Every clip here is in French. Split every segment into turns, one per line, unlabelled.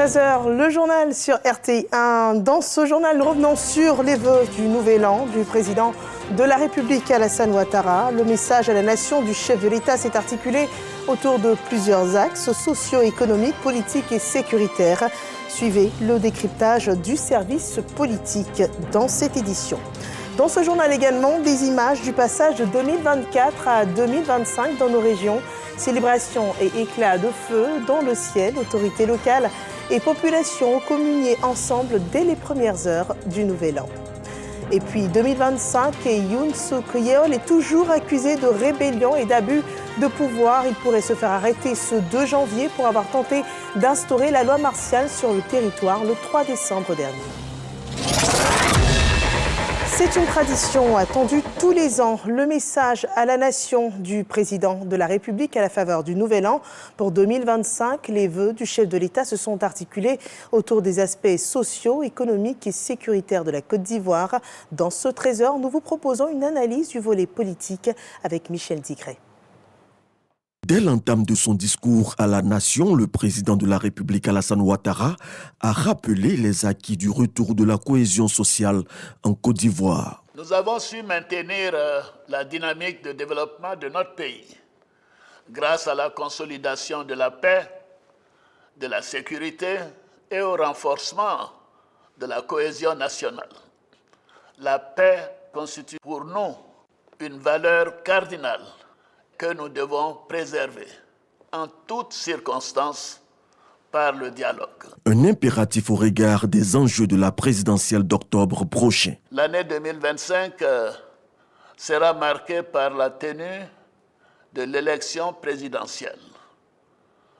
13h, le journal sur RTI1. Dans ce journal, nous revenons sur les vœux du Nouvel An du président de la République Alassane Ouattara. Le message à la nation du chef de l'État s'est articulé autour de plusieurs axes socio-économiques, politiques et sécuritaires. Suivez le décryptage du service politique dans cette édition. Dans ce journal également, des images du passage de 2024 à 2025 dans nos régions. Célébration et éclats de feu dans le ciel, autorités locales et population ont communié ensemble dès les premières heures du Nouvel An. Et puis 2025, et Youn Suk Yeol est toujours accusé de rébellion et d'abus de pouvoir. Il pourrait se faire arrêter ce 2 janvier pour avoir tenté d'instaurer la loi martiale sur le territoire le 3 décembre dernier. C'est une tradition attendue tous les ans. Le message à la nation du président de la République à la faveur du Nouvel An. Pour 2025, les vœux du chef de l'État se sont articulés autour des aspects sociaux, économiques et sécuritaires de la Côte d'Ivoire. Dans ce trésor, nous vous proposons une analyse du volet politique avec Michel Digré.
Dès l'entame de son discours à la nation, le président de la République Alassane Ouattara a rappelé les acquis du retour de la cohésion sociale en Côte d'Ivoire.
Nous avons su maintenir la dynamique de développement de notre pays grâce à la consolidation de la paix, de la sécurité et au renforcement de la cohésion nationale. La paix constitue pour nous une valeur cardinale que nous devons préserver en toutes circonstances par le dialogue.
Un impératif au regard des enjeux de la présidentielle d'octobre prochain.
L'année 2025 sera marquée par la tenue de l'élection présidentielle.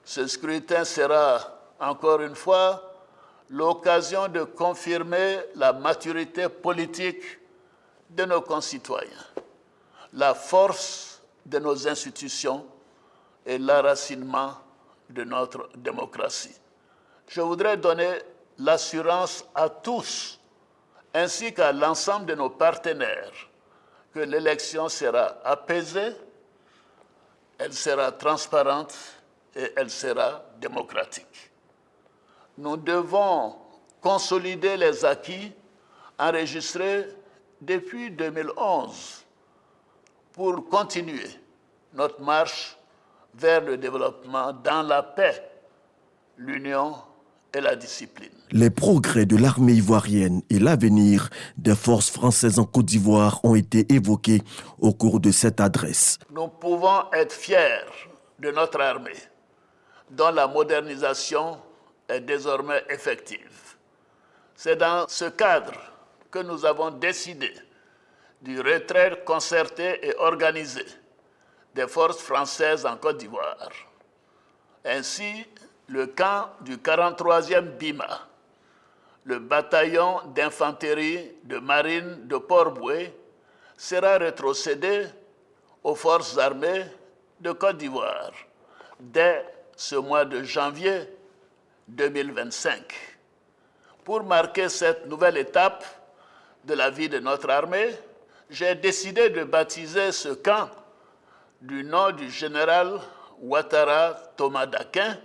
Ce scrutin sera, encore une fois, l'occasion de confirmer la maturité politique de nos concitoyens, la force de nos institutions et l'enracinement de notre démocratie. Je voudrais donner l'assurance à tous, ainsi qu'à l'ensemble de nos partenaires, que l'élection sera apaisée, elle sera transparente et elle sera démocratique. Nous devons consolider les acquis enregistrés depuis 2011 pour continuer notre marche vers le développement dans la paix, l'union et la discipline.
Les progrès de l'armée ivoirienne et l'avenir des forces françaises en Côte d'Ivoire ont été évoqués au cours de cette adresse.
Nous pouvons être fiers de notre armée, dont la modernisation est désormais effective. C'est dans ce cadre que nous avons décidé du retrait concerté et organisé des forces françaises en Côte d'Ivoire. Ainsi, le camp du 43e BIMA, le bataillon d'infanterie de marine de Port-Bouët, sera rétrocédé aux forces armées de Côte d'Ivoire dès ce mois de janvier 2025. Pour marquer cette nouvelle étape de la vie de notre armée, j'ai décidé de baptiser ce camp du nom du général Ouattara Thomas Dakin,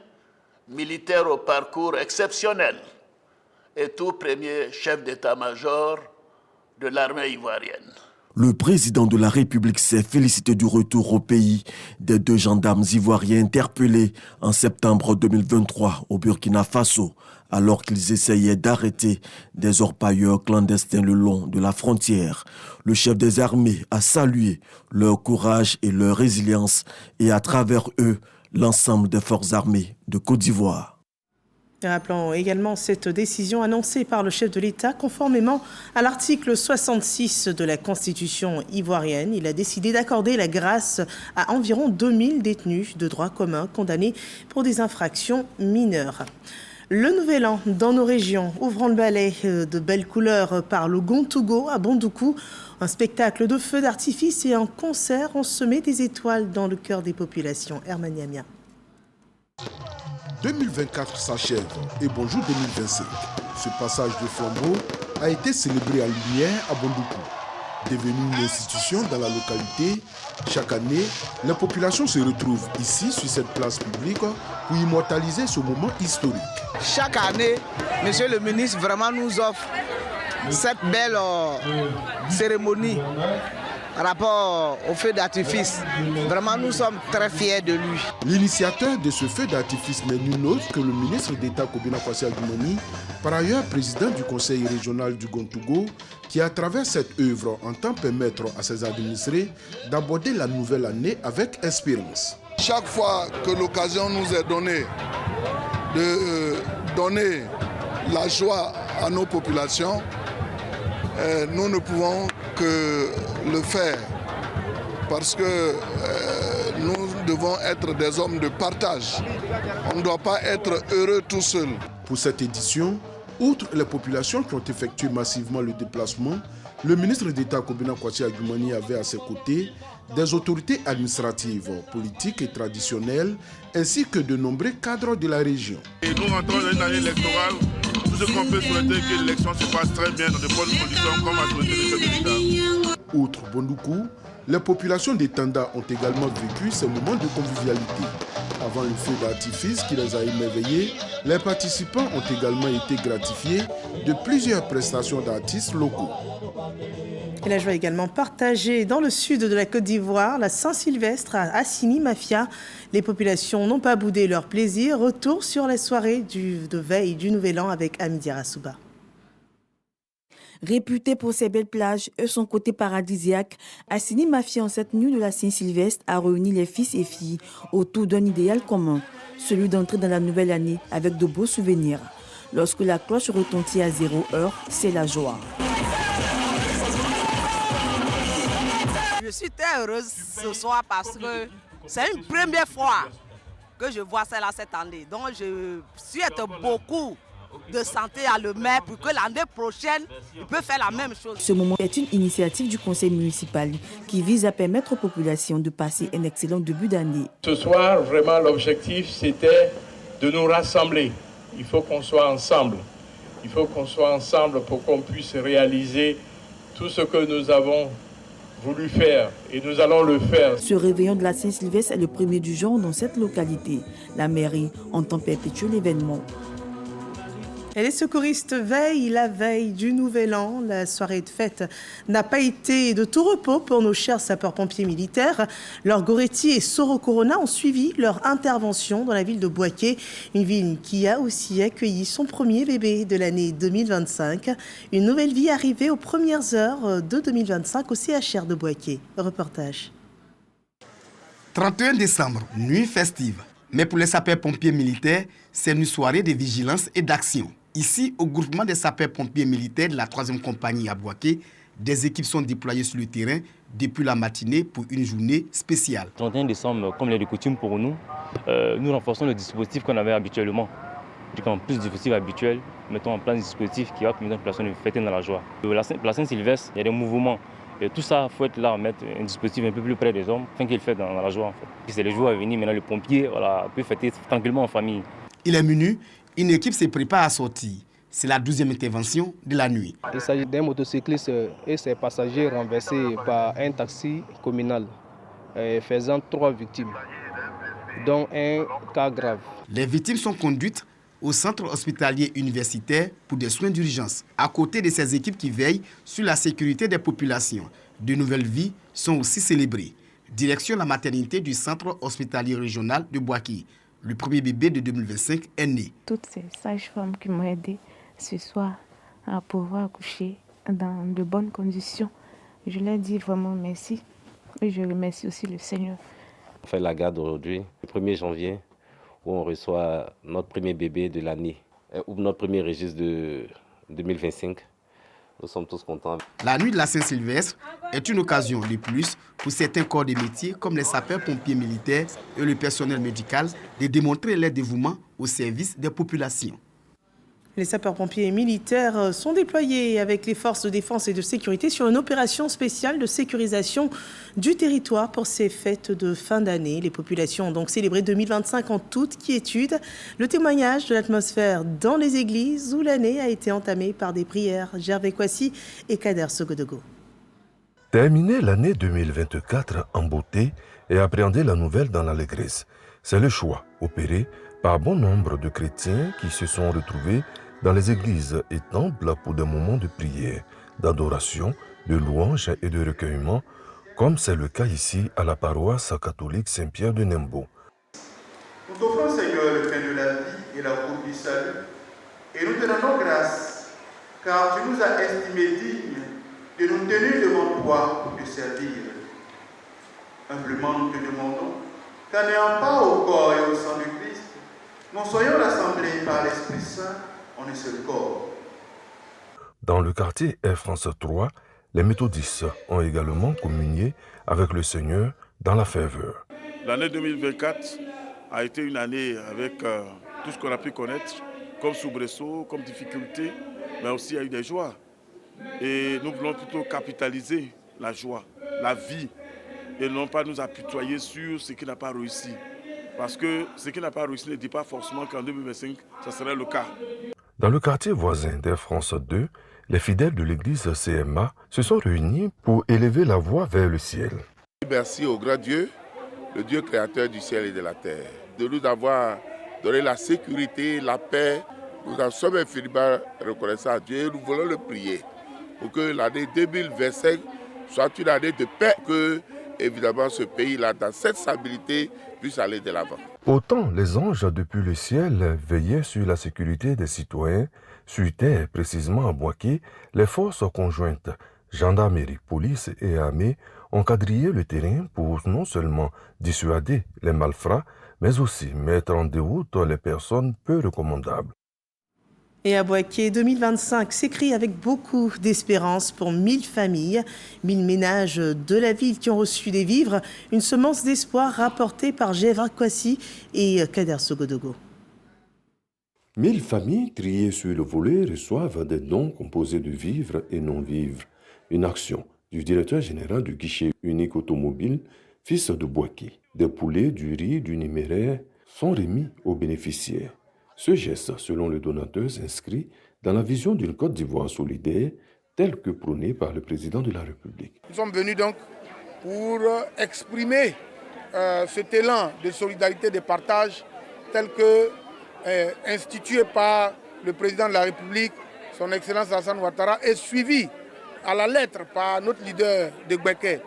militaire au parcours exceptionnel et tout premier chef d'état-major de l'armée ivoirienne.
Le président de la République s'est félicité du retour au pays des 2 gendarmes ivoiriens interpellés en septembre 2023 au Burkina Faso, alors qu'ils essayaient d'arrêter des orpailleurs clandestins le long de la frontière. Le chef des armées a salué leur courage et leur résilience et à travers eux, l'ensemble des forces armées de Côte d'Ivoire.
Rappelons également cette décision annoncée par le chef de l'État conformément à l'article 66 de la Constitution ivoirienne. Il a décidé d'accorder la grâce à environ 2000 détenus de droit commun condamnés pour des infractions mineures. Le Nouvel An dans nos régions, ouvrant le balai de belles couleurs par le Gontougo à Bondoukou. Un spectacle de feux d'artifice et un concert ont semé des étoiles dans le cœur des populations. Herman Yamia.
2024 s'achève et bonjour 2025. Ce passage de flambeau a été célébré à Lumière à Bondoukou. Devenue une institution dans la localité, chaque année, les populations se retrouvent ici, sur cette place publique, pour immortaliser ce moment historique.
Chaque année, monsieur le ministre vraiment nous offre cette belle cérémonie par rapport au feu d'artifice. Vraiment, nous sommes très fiers de lui.
L'initiateur de ce feu d'artifice n'est nul autre que le ministre d'État Kobina Kwasi Agumoni, par ailleurs président du conseil régional du Gontougo, qui à travers cette œuvre entend permettre à ses administrés d'aborder la nouvelle année avec espérance.
Chaque fois que l'occasion nous est donnée de donner la joie à nos populations, nous ne pouvons que le faire parce que nous devons être des hommes de partage. On ne doit pas être heureux tout seul.
Pour cette édition, outre les populations qui ont effectué massivement le déplacement, le ministre d'État Kobina Kwasi Agumoni avait à ses côtés des autorités administratives, politiques et traditionnelles, ainsi que de nombreux cadres de la région.
Et nous rentrons dans une année électorale. Tout ce qu'on peut souhaiter que l'élection se passe très bien dans de bonnes conditions, comme a souhaité le chef de l'État.
Outre Bondoukou, les populations des Tanda ont également vécu ces moments de convivialité. Avant le feu d'artifice qui les a émerveillés, les participants ont également été gratifiés de plusieurs prestations d'artistes locaux.
Et la joie également partagée dans le sud de la Côte d'Ivoire, la Saint-Sylvestre à Assini Mafia. Les populations n'ont pas boudé leur plaisir. Retour sur la soirée de veille du Nouvel An avec Amidi Rassouba.
Réputé pour ses belles plages et son côté paradisiaque, Assini Mafia en cette nuit de la Saint-Sylvestre a réuni les fils et filles autour d'un idéal commun, celui d'entrer dans la nouvelle année avec de beaux souvenirs. Lorsque la cloche retentit à 0h, c'est la joie.
Je suis très heureuse ce soir parce que c'est une première fois que je vois cela cette année. Donc je souhaite beaucoup de santé à le maire pour que l'année prochaine, il peut faire la même chose.
Ce moment est une initiative du conseil municipal qui vise à permettre aux populations de passer un excellent début d'année.
Ce soir, vraiment, l'objectif, c'était de nous rassembler. Il faut qu'on soit ensemble. Il faut qu'on soit ensemble pour qu'on puisse réaliser tout ce que nous avons voulu faire et nous allons le faire.
Ce réveillon de la Saint-Sylvestre est le premier du genre dans cette localité. La mairie entend perpétuer l'événement.
Et les secouristes veillent la veille du Nouvel An. La soirée de fête n'a pas été de tout repos pour nos chers sapeurs-pompiers militaires. Leurs Goretti et Soro Corona ont suivi leur intervention dans la ville de Bouaké, une ville qui a aussi accueilli son premier bébé de l'année 2025. Une nouvelle vie arrivée aux premières heures de 2025 au CHR de Bouaké. Reportage.
31 décembre, nuit festive. Mais pour les sapeurs-pompiers militaires, c'est une soirée de vigilance et d'action. Ici, au groupement des sapeurs-pompiers militaires de la 3e compagnie à Bouaké, des équipes sont déployées sur le terrain depuis la matinée pour une journée spéciale.
31 décembre, comme il est de coutume pour nous, nous renforçons le dispositif qu'on avait habituellement. En plus du dispositif habituel, mettons en place un dispositif qui va permettre aux personnes de fêter dans la joie. La Saint-Sylvestre, il y a des mouvements. Et tout ça, il faut être là, mettre un dispositif un peu plus près des hommes, afin qu'ils fêtent dans la joie. En fait. C'est le jour à venir, maintenant le pompier peut fêter tranquillement en famille.
Il est minuit, une équipe se prépare à sortir. C'est la 12e intervention de la nuit.
Il s'agit d'un motocycliste et ses passagers renversés par un taxi communal, faisant 3 victimes, dont un cas grave.
Les victimes sont conduites au centre hospitalier universitaire pour des soins d'urgence. À côté de ces équipes qui veillent sur la sécurité des populations, de nouvelles vies sont aussi célébrées. Direction la maternité du centre hospitalier régional de Bouaké. Le premier bébé de 2025 est né.
Toutes ces sages-femmes qui m'ont aidé ce soir à pouvoir accoucher dans de bonnes conditions, je leur dis vraiment merci. Et je remercie aussi le Seigneur.
On fait la garde aujourd'hui, le 1er janvier, où on reçoit notre premier bébé de l'année, ou notre premier registre de 2025. Nous sommes tous contents.
La nuit de la Saint-Sylvestre est une occasion de plus pour certains corps de métier comme les sapeurs-pompiers militaires et le personnel médical de démontrer leur dévouement au service des populations.
Les sapeurs-pompiers militaires sont déployés avec les forces de défense et de sécurité sur une opération spéciale de sécurisation du territoire pour ces fêtes de fin d'année. Les populations ont donc célébré 2025 en toute quiétude. Le témoignage de l'atmosphère dans les églises où l'année a été entamée par des prières. Gervais Kwasi et Kader Sogodogo.
Terminer l'année 2024 en beauté et appréhender la nouvelle dans l'allégresse, c'est le choix opéré par bon nombre de chrétiens qui se sont retrouvés dans les églises et temples pour des moments de prière, d'adoration, de louange et de recueillement, comme c'est le cas ici à la paroisse catholique Saint-Pierre de Nembo.
Nous t'offrons, Seigneur, le pain de la vie et la coupe du salut, et nous te rendons grâce, car tu nous as estimés dignes de nous tenir devant toi pour te servir. Humblement, nous te demandons qu'en n'ayant pas au corps et au sang du Christ, nous soyons rassemblés par l'Esprit Saint en un seul corps.
Dans le quartier Air France 3, les méthodistes ont également communié avec le Seigneur dans la ferveur.
L'année 2024 a été une année avec tout ce qu'on a pu connaître, comme soubresauts, comme difficultés, mais aussi il y a eu des joies. Et nous voulons plutôt capitaliser la joie, la vie, et non pas nous apitoyer sur ce qui n'a pas réussi. Parce que ce qui n'a pas réussi ne dit pas forcément qu'en 2025, ça serait le cas.
Dans le quartier voisin d'Air France 2, les fidèles de l'église CMA se sont réunis pour élever la voix vers le ciel.
Merci au grand Dieu, le Dieu créateur du ciel et de la terre, de nous avoir donné la sécurité, la paix. Nous en sommes infiniment reconnaissants à Dieu et nous voulons le prier pour que l'année 2025 soit une année de paix, que évidemment ce pays-là, dans cette stabilité, puisse aller de l'avant.
Autant les anges depuis le ciel veillaient sur la sécurité des citoyens, sur terre, précisément à Boaké, les forces conjointes, gendarmerie, police et armée, ont quadrillé le terrain pour non seulement dissuader les malfrats, mais aussi mettre en déroute les personnes peu recommandables.
Et à Boaké, 2025 s'écrit avec beaucoup d'espérance pour 1000 familles, 1000 ménages de la ville qui ont reçu des vivres, une semence d'espoir rapportée par Gérard Kwasi et Kader Sogodogo.
1000 familles triées sur le volet reçoivent des dons composés de vivres et non-vivres. Une action du directeur général du guichet unique automobile, fils de Boaké. Des poulets, du riz, du numéraire sont remis aux bénéficiaires. Ce geste, selon le donateur, s'inscrit dans la vision d'une Côte d'Ivoire solidaire, telle que prônée par le président de la République.
Nous sommes venus donc pour exprimer cet élan de solidarité, de partage, tel que institué par le président de la République, son Excellence Alassane Ouattara, et suivi à la lettre par notre leader de Boaké.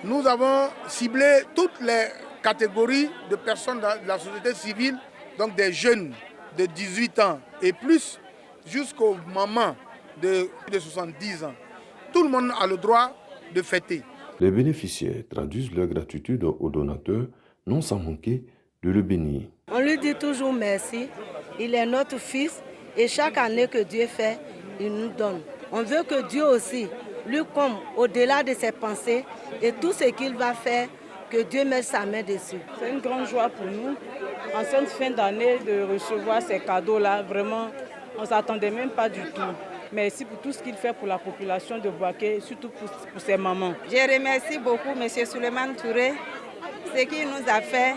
Nous avons ciblé toutes les catégories de personnes de la société civile, donc des jeunes de 18 ans et plus, jusqu'aux mamans de 70 ans. Tout le monde a le droit de fêter.
Les bénéficiaires traduisent leur gratitude aux donateurs, non sans manquer de le bénir.
On lui dit toujours merci. Il est notre fils et chaque année que Dieu fait, il nous donne. On veut que Dieu aussi lui comme au-delà de ses pensées et tout ce qu'il va faire, que Dieu mette sa main dessus.
C'est une grande joie pour nous, en cette fin d'année, de recevoir ces cadeaux-là. Vraiment, on ne s'attendait même pas du tout. Merci pour tout ce qu'il fait pour la population de Boaké, surtout pour ses mamans.
Je remercie beaucoup M. Souleymane Touré, ce qu'il nous a fait.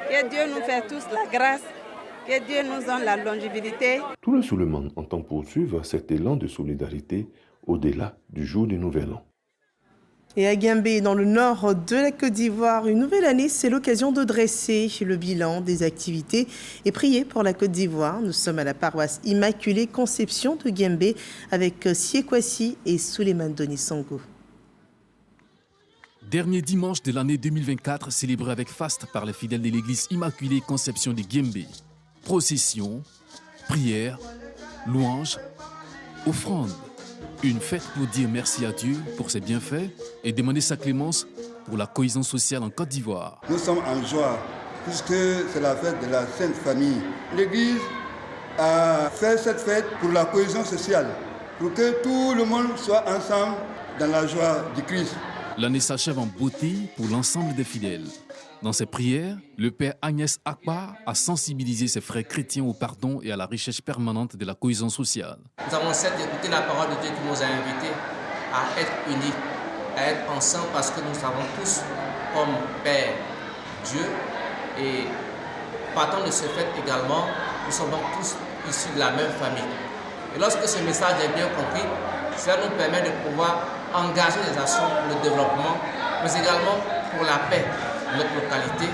Que Dieu nous fait tous la grâce, que Dieu nous donne la longévité.
Tout le Souleymane entend poursuivre cet élan de solidarité au-delà du jour du Nouvel An.
Et à Guimbé, dans le nord de la Côte d'Ivoire, une nouvelle année, c'est l'occasion de dresser le bilan des activités et prier pour la Côte d'Ivoire. Nous sommes à la paroisse Immaculée Conception de Guimbé avec Sie Kwasi et Souleymane Donissango.
Dernier dimanche de l'année 2024, célébré avec faste par les fidèles de l'église Immaculée Conception de Guimbé. Procession, prière, louange, offrande. Une fête pour dire merci à Dieu pour ses bienfaits et demander sa clémence pour la cohésion sociale en Côte d'Ivoire.
Nous sommes en joie puisque c'est la fête de la Sainte Famille. L'Église a fait cette fête pour la cohésion sociale, pour que tout le monde soit ensemble dans la joie du Christ.
L'année s'achève en beauté pour l'ensemble des fidèles. Dans ses prières, le père Agnès Akpa a sensibilisé ses frères chrétiens au pardon et à la recherche permanente de la cohésion sociale.
Nous avons certes écouté la parole de Dieu qui nous a invités à être unis, à être ensemble parce que nous savons tous comme Père Dieu et partant de ce fait également, nous sommes donc tous issus de la même famille. Et lorsque ce message est bien compris, cela nous permet de pouvoir engager des actions pour le développement, mais également pour la paix de notre localité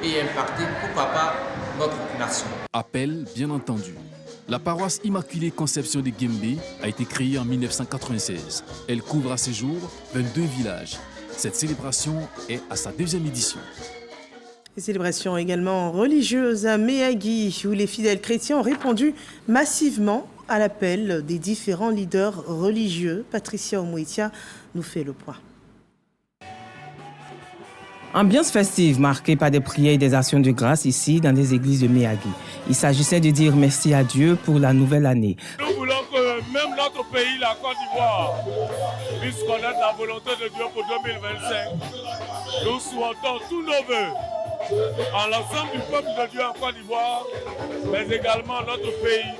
et impacter, pourquoi pas, notre nation.
Appel, bien entendu. La paroisse Immaculée Conception de Guembé a été créée en 1996. Elle couvre à ce jour 22 villages. Cette célébration est à sa 2e édition.
Les célébrations également religieuses à Méagui, où les fidèles chrétiens ont répondu massivement à l'appel des différents leaders religieux. Patricia Omouitia nous fait le point.
Ambiance festive marquée par des prières et des actions de grâce ici dans les églises de Méagui. Il s'agissait de dire merci à Dieu pour la nouvelle année.
Nous voulons que même notre pays, la Côte d'Ivoire, puisse connaître la volonté de Dieu pour 2025. Nous souhaitons tous nos vœux à l'ensemble du peuple de Dieu en Côte d'Ivoire, mais également à notre pays,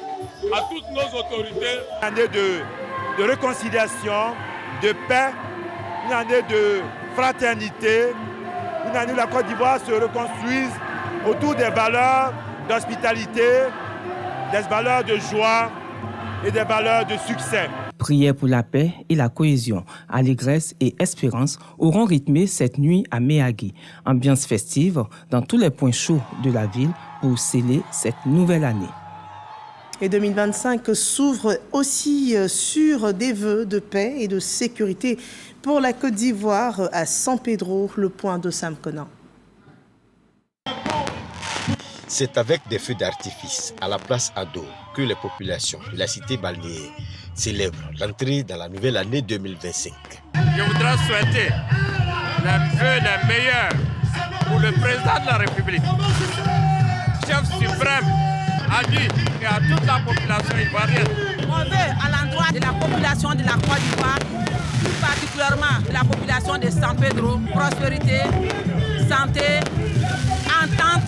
à toutes nos autorités.
Une année de réconciliation, de paix, une année de fraternité, une année où la Côte d'Ivoire se reconstruise autour des valeurs d'hospitalité, des valeurs de joie et des valeurs de succès.
Prières pour la paix et la cohésion, allégresse et espérance auront rythmé cette nuit à Méagui. Ambiance festive dans tous les points chauds de la ville pour sceller cette nouvelle année.
Et 2025 s'ouvre aussi sur des vœux de paix et de sécurité pour la Côte d'Ivoire à San Pedro, le point de Sam Conan.
C'est avec des feux d'artifice à la place Ado que les populations de la cité balnéaire célèbrent l'entrée dans la nouvelle année 2025.
Je voudrais souhaiter les vœux les meilleurs pour le président de la République, chef suprême, à lui et à toute la population ivoirienne.
On veut à l'endroit de la population de la Côte d'Ivoire, plus particulièrement de la population de San Pedro, prospérité, santé, entente,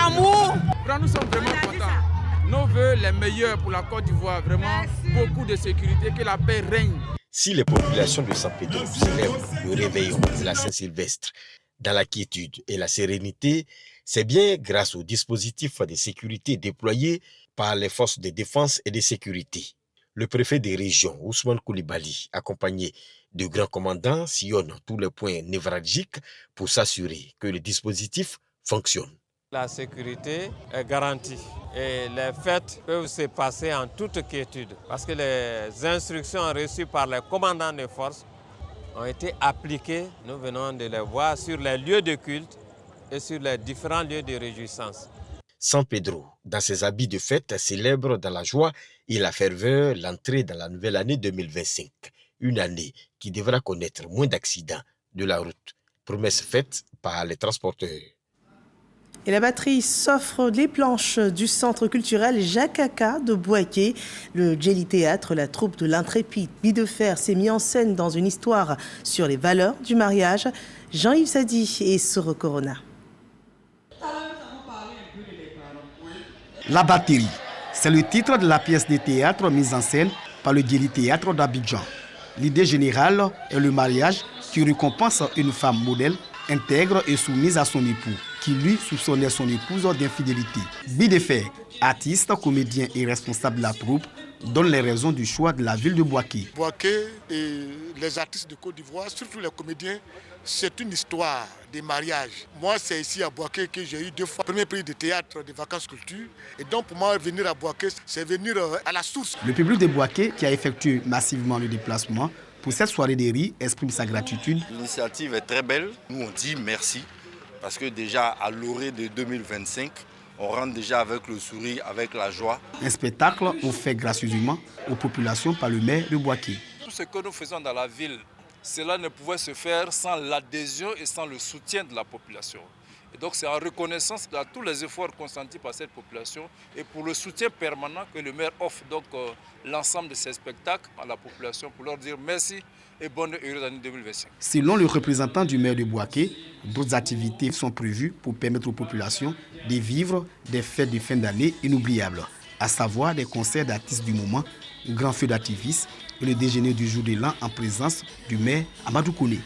amour.
Nous sommes vraiment contents. Nos vœux les meilleurs pour la Côte d'Ivoire, vraiment beaucoup de sécurité, que la paix règne.
Si les populations de San Pedro célèbrent le réveillon de la Saint-Sylvestre dans la quiétude et la sérénité, c'est bien grâce aux dispositifs de sécurité déployés par les forces de défense et de sécurité. Le préfet des régions, Ousmane Koulibaly, accompagné de grands commandants, sillonne tous les points névralgiques pour s'assurer que le dispositif fonctionne.
La sécurité est garantie et les fêtes peuvent se passer en toute quiétude parce que les instructions reçues par les commandants des forces ont été appliquées. Nous venons de les voir sur les lieux de culte et sur les différents lieux de réjouissance.
San Pedro, dans ses habits de fête, célèbre dans la joie et la ferveur l'entrée dans la nouvelle année 2025. Une année qui devra connaître moins d'accidents de la route. Promesse faite par les transporteurs.
Et la batterie s'offre les planches du centre culturel Jacques Aka de Bouaké. Le Jelly Théâtre, la troupe de l'intrépide Bidefer s'est mis en scène dans une histoire sur les valeurs du mariage. Jean-Yves Sadi et Soro Corona.
La batterie, c'est le titre de la pièce de théâtre mise en scène par le Jelly Théâtre d'Abidjan. L'idée générale est le mariage qui récompense une femme modèle, intègre et soumise à son époux, qui lui soupçonnait son épouse d'infidélité. Bidefer, artiste, comédien et responsable de la troupe, donne les raisons du choix de la ville de Bouaké.
Bouaké et les artistes de Côte d'Ivoire, surtout les comédiens, c'est une histoire de mariage. Moi, c'est ici à Bouaké que j'ai eu 2 fois le premier prix de théâtre de vacances culture. Et donc, pour moi, venir à Bouaké, c'est venir à la source.
Le public de Bouaké, qui a effectué massivement le déplacement, pour cette soirée des riz, exprime sa gratitude.
L'initiative est très belle. Nous, on dit merci. Parce que déjà, à l'orée de 2025, on rentre déjà avec le sourire, avec la joie.
Un spectacle offert gracieusement aux populations par le maire de Bouaké.
Tout ce que nous faisons dans la ville, cela ne pouvait se faire sans l'adhésion et sans le soutien de la population. Et donc c'est en reconnaissance de tous les efforts consentis par cette population et pour le soutien permanent que le maire offre donc l'ensemble de ces spectacles à la population pour leur dire merci et bonne et heureuse année 2025.
Selon le représentant du maire de Bouaké, d'autres activités sont prévues pour permettre aux populations de vivre des fêtes de fin d'année inoubliables, à savoir des concerts d'artistes du moment, grands feux d'artifice et le déjeuner du jour de l'an en présence du maire Amadou Kouné.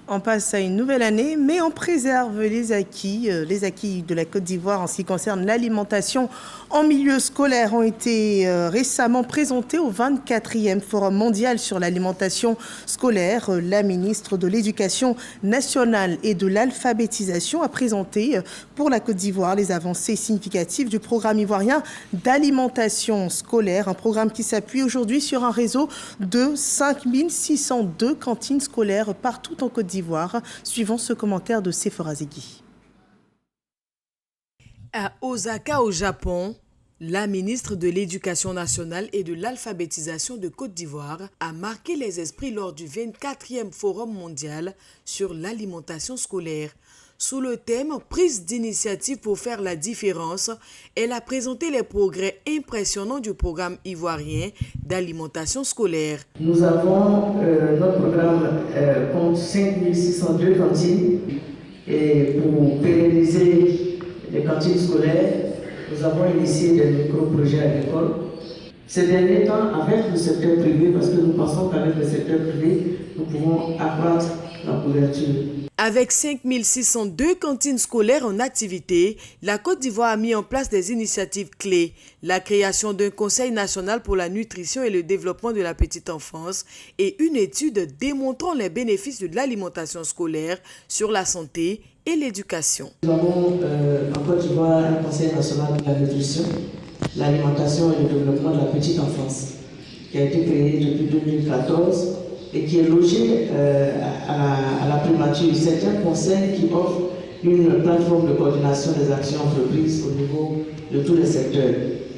On passe à une nouvelle année, mais on préserve les acquis de la Côte d'Ivoire en ce qui concerne l'alimentation en milieu scolaire ont été récemment présentés au 24e Forum mondial sur l'alimentation scolaire. La ministre de l'Éducation nationale et de l'alphabétisation a présenté pour la Côte d'Ivoire les avancées significatives du programme ivoirien d'alimentation scolaire, un programme qui s'appuie aujourd'hui sur un réseau de 5602 cantines scolaires partout en Côte d'Ivoire. Suivant ce commentaire de Sephora Zegui.
À Osaka, au Japon, la ministre de l'Éducation nationale et de l'alphabétisation de Côte d'Ivoire a marqué les esprits lors du 24e Forum mondial sur l'alimentation scolaire. Sous le thème « Prise d'initiative pour faire la différence », elle a présenté les progrès impressionnants du programme ivoirien d'alimentation scolaire.
Nous avons, notre programme compte 5602 cantines et pour pérenniser les cantines scolaires, nous avons initié des micro-projets à l'école. Ces derniers temps, avec le secteur privé, parce que nous pensons qu'avec le secteur privé, nous pouvons accroître la couverture.
Avec 5602 cantines scolaires en activité, la Côte d'Ivoire a mis en place des initiatives clés. La création d'un conseil national pour la nutrition et le développement de la petite enfance et une étude démontrant les bénéfices de l'alimentation scolaire sur la santé et l'éducation.
Nous avons en Côte d'Ivoire un conseil national de la nutrition, l'alimentation et le développement de la petite enfance qui a été créé depuis 2014 et qui est logé à la primature. C'est un conseil qui offre une plateforme de coordination des actions entreprises au niveau de tous les secteurs.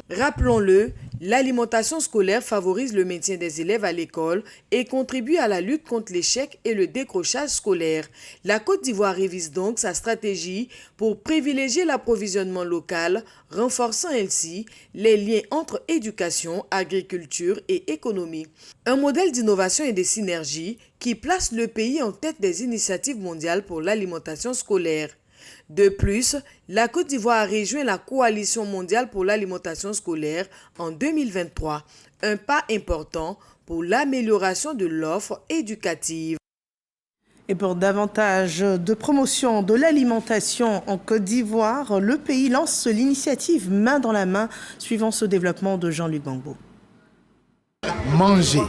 Rappelons-le, l'alimentation scolaire favorise le maintien des élèves à l'école et contribue à la lutte contre l'échec et le décrochage scolaire. La Côte d'Ivoire révise donc sa stratégie pour privilégier l'approvisionnement local, renforçant ainsi les liens entre éducation, agriculture et économie. Un modèle d'innovation et de synergie qui place le pays en tête des initiatives mondiales pour l'alimentation scolaire. De plus, la Côte d'Ivoire a rejoint la Coalition mondiale pour l'alimentation scolaire en 2023, un pas important pour l'amélioration de l'offre éducative.
Et pour davantage de promotion de l'alimentation en Côte d'Ivoire, le pays lance l'initiative Main dans la main, suivant ce développement de Jean-Luc Bangbo.
Manger,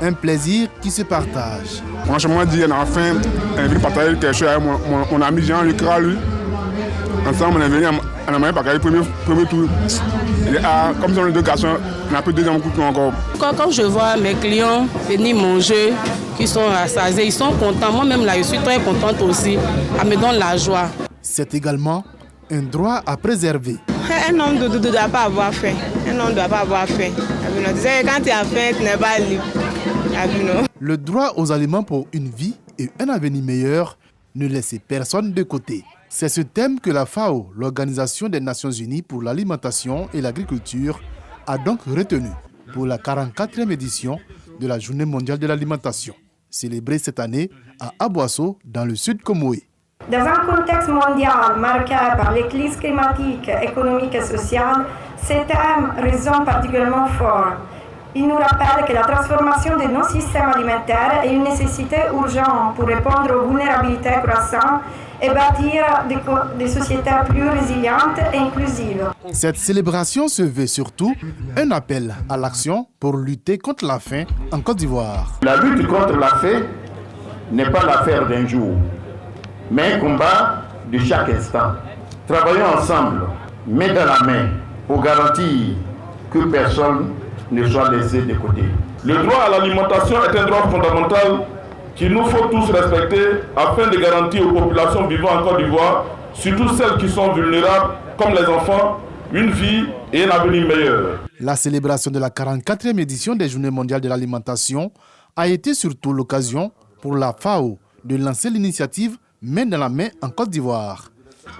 un plaisir qui se partage.
Franchement, dit, on a faim, on est venu partager quelque chose avec mon ami Jean-Luc Ralu. Ensemble, on est venu, on a mangé par le premier tour. Comme ça, on est deux garçons, on a pris deuxième coup encore.
Quand je vois mes clients venir manger, qui sont rassasiés, ils sont contents. Moi-même, là, je suis très contente aussi. Ça me donne la joie.
C'est également un droit à préserver.
Un homme ne doit pas avoir faim. Un homme ne doit pas avoir faim. Quand tu as faim, tu n'es pas libre.
Le droit aux aliments pour une vie et un avenir meilleur, ne laissez personne de côté. C'est ce thème que la FAO, l'Organisation des Nations Unies pour l'alimentation et l'agriculture, a donc retenu pour la 44e édition de la Journée mondiale de l'alimentation, célébrée cette année à Aboasso, dans le sud Comoé.
Dans un contexte mondial marqué par les crises climatiques, économiques et sociales, ce thème résonne particulièrement fort. Il nous rappelle que la transformation de nos systèmes alimentaires est une nécessité urgente pour répondre aux vulnérabilités croissantes et bâtir des sociétés plus résilientes et inclusives.
Cette célébration se veut surtout un appel à l'action pour lutter contre la faim en Côte d'Ivoire.
La lutte contre la faim n'est pas l'affaire d'un jour, mais un combat de chaque instant. Travaillons ensemble, main dans la main, pour garantir que personne ne soit laissé de côté.
Le droit à l'alimentation est un droit fondamental qu'il nous faut tous respecter afin de garantir aux populations vivant en Côte d'Ivoire, surtout celles qui sont vulnérables, comme les enfants, une vie et un avenir meilleur.
La célébration de la 44e édition des Journées mondiales de l'alimentation a été surtout l'occasion pour la FAO de lancer l'initiative Main dans la main en Côte d'Ivoire.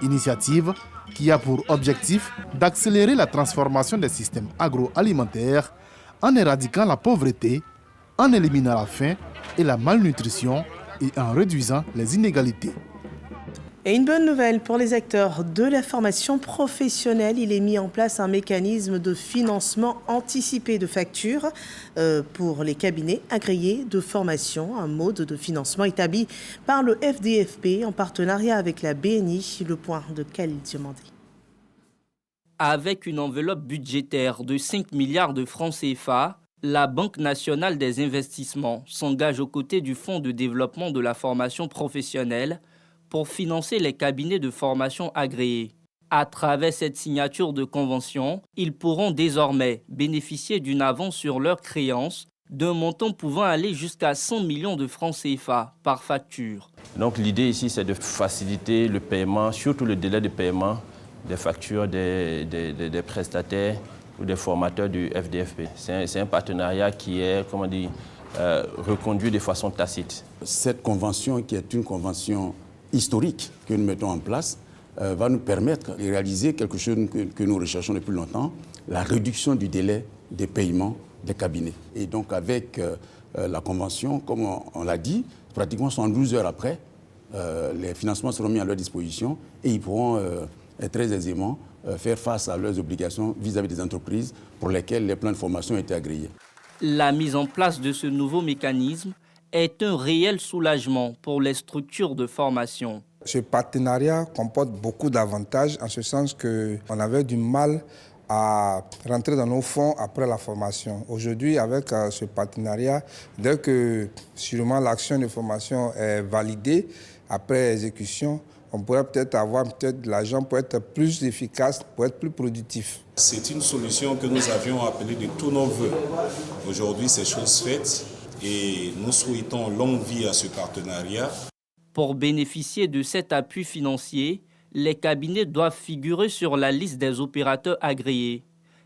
Initiative qui a pour objectif d'accélérer la transformation des systèmes agroalimentaires en éradiquant la pauvreté, en éliminant la faim et la malnutrition et en réduisant les inégalités.
Et une bonne nouvelle pour les acteurs de la formation professionnelle. Il est mis en place un mécanisme de financement anticipé de factures pour les cabinets agréés de formation, un mode de financement établi par le FDFP en partenariat avec la BNI. Le point de Khalil Diomandé.
Avec une enveloppe budgétaire de 5 milliards de francs CFA, la Banque nationale des investissements s'engage aux côtés du Fonds de développement de la formation professionnelle pour financer les cabinets de formation agréés. À travers cette signature de convention, ils pourront désormais bénéficier d'une avance sur leurs créances d'un montant pouvant aller jusqu'à 100 millions de francs CFA par facture.
Donc l'idée ici, c'est de faciliter le paiement, surtout le délai de paiement des factures des prestataires ou des formateurs du FDFP. C'est un partenariat qui est, reconduit de façon tacite.
Cette convention, qui est une convention historique que nous mettons en place, va nous permettre de réaliser quelque chose que nous recherchons depuis longtemps, la réduction du délai de paiement des cabinets. Et donc avec la convention, comme on l'a dit, pratiquement 112 heures après, les financements seront mis à leur disposition et ils pourront très aisément faire face à leurs obligations vis-à-vis des entreprises pour lesquelles les plans de formation étaient agréés.
La mise en place de ce nouveau mécanisme est un réel soulagement pour les structures de formation.
Ce partenariat comporte beaucoup d'avantages en ce sens qu'on avait du mal à rentrer dans nos fonds après la formation. Aujourd'hui, avec ce partenariat, dès que sûrement l'action de formation est validée, après exécution, on pourrait peut-être avoir de l'argent pour être plus efficace, pour être plus productif.
C'est une solution que nous avions appelée de tous nos voeux. Aujourd'hui, c'est chose faite. Et nous souhaitons longue vie à ce partenariat.
Pour bénéficier de cet appui financier, les cabinets doivent figurer sur la liste des opérateurs agréés,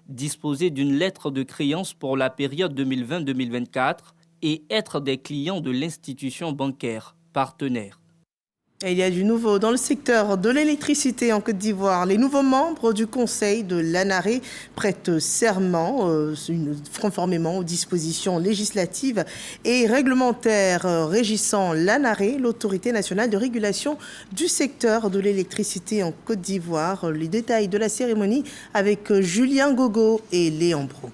disposer d'une lettre de créance pour la période 2020-2024 et être des clients de l'institution bancaire partenaire.
Et il y a du nouveau dans le secteur de l'électricité en Côte d'Ivoire. Les nouveaux membres du conseil de l'ANARE prêtent serment conformément aux dispositions législatives et réglementaires régissant l'ANARE, l'autorité nationale de régulation du secteur de l'électricité en Côte d'Ivoire. Les détails de la cérémonie avec Julien Gogo et Léon Bro.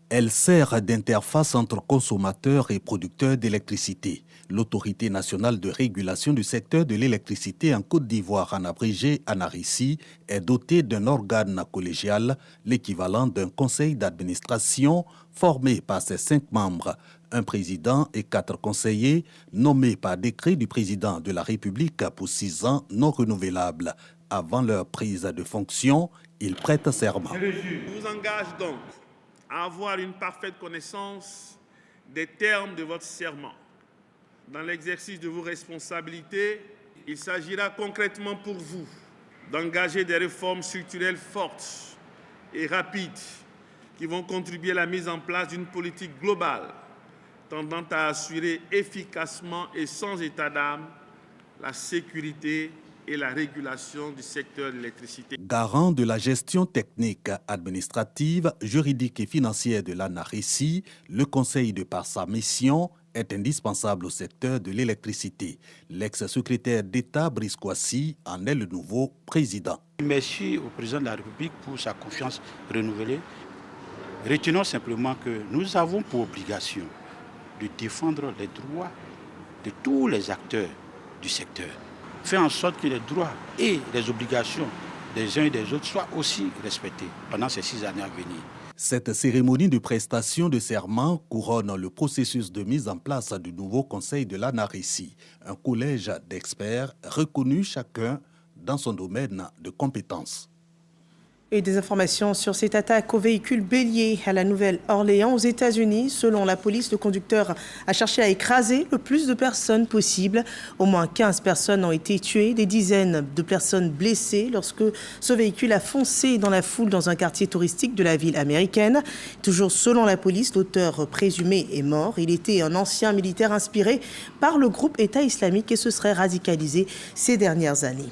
Elle sert d'interface entre consommateurs et producteurs d'électricité. L'autorité nationale de régulation du secteur de l'électricité en Côte d'Ivoire, en abrégé ANARICI, est dotée d'un organe collégial, l'équivalent d'un conseil d'administration formé par ses 5 membres, un président et 4 conseillers, nommés par décret du président de la République pour 6 ans non renouvelables. Avant leur prise de fonction, ils prêtent serment.
Je vous engage donc à avoir une parfaite connaissance des termes de votre serment. Dans l'exercice de vos responsabilités, il s'agira concrètement pour vous d'engager des réformes structurelles fortes et rapides qui vont contribuer à la mise en place d'une politique globale tendant à assurer efficacement et sans état d'âme la sécurité et la régulation du secteur de l'électricité.
Garant de la gestion technique, administrative, juridique et financière de l'ANARICI, le Conseil, de par sa mission, est indispensable au secteur de l'électricité. L'ex-secrétaire d'État Brice Kouassi en est le nouveau président.
Merci au président de la République pour sa confiance renouvelée. Retenons simplement que nous avons pour obligation de défendre les droits de tous les acteurs du secteur. Faire en sorte que les droits et les obligations des uns et des autres soient aussi respectés pendant ces 6 années à venir.
Cette cérémonie de prestation de serment couronne le processus de mise en place du nouveau conseil de l'ANARICI, un collège d'experts reconnus chacun dans son domaine de compétences.
Et des informations sur cette attaque au véhicule bélier à la Nouvelle-Orléans aux États-Unis. Selon la police, le conducteur a cherché à écraser le plus de personnes possible. Au moins 15 personnes ont été tuées, des dizaines de personnes blessées lorsque ce véhicule a foncé dans la foule dans un quartier touristique de la ville américaine. Toujours selon la police, l'auteur présumé est mort. Il était un ancien militaire inspiré par le groupe État islamique et se serait radicalisé ces dernières années.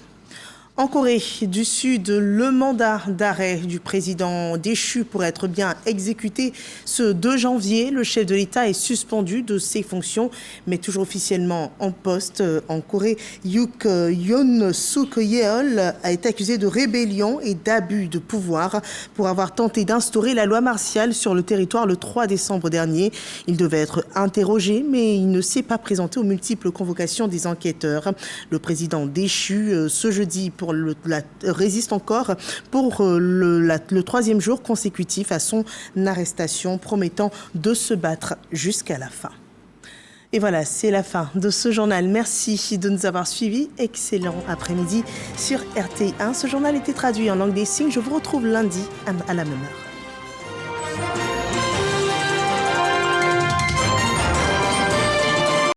En Corée du Sud, le mandat d'arrêt du président déchu pourrait être bien exécuté ce 2 janvier. Le chef de l'État est suspendu de ses fonctions, mais toujours officiellement en poste. En Corée, Yoon Suk-yeol a été accusé de rébellion et d'abus de pouvoir pour avoir tenté d'instaurer la loi martiale sur le territoire le 3 décembre dernier. Il devait être interrogé, mais il ne s'est pas présenté aux multiples convocations des enquêteurs. Le président déchu, ce jeudi, résiste encore pour le 3e jour consécutif à son arrestation, promettant de se battre jusqu'à la fin. Et voilà, c'est la fin de ce journal. Merci de nous avoir suivis. Excellent après-midi sur RTI1. Ce journal était traduit en langue des signes. Je vous retrouve lundi à la même heure.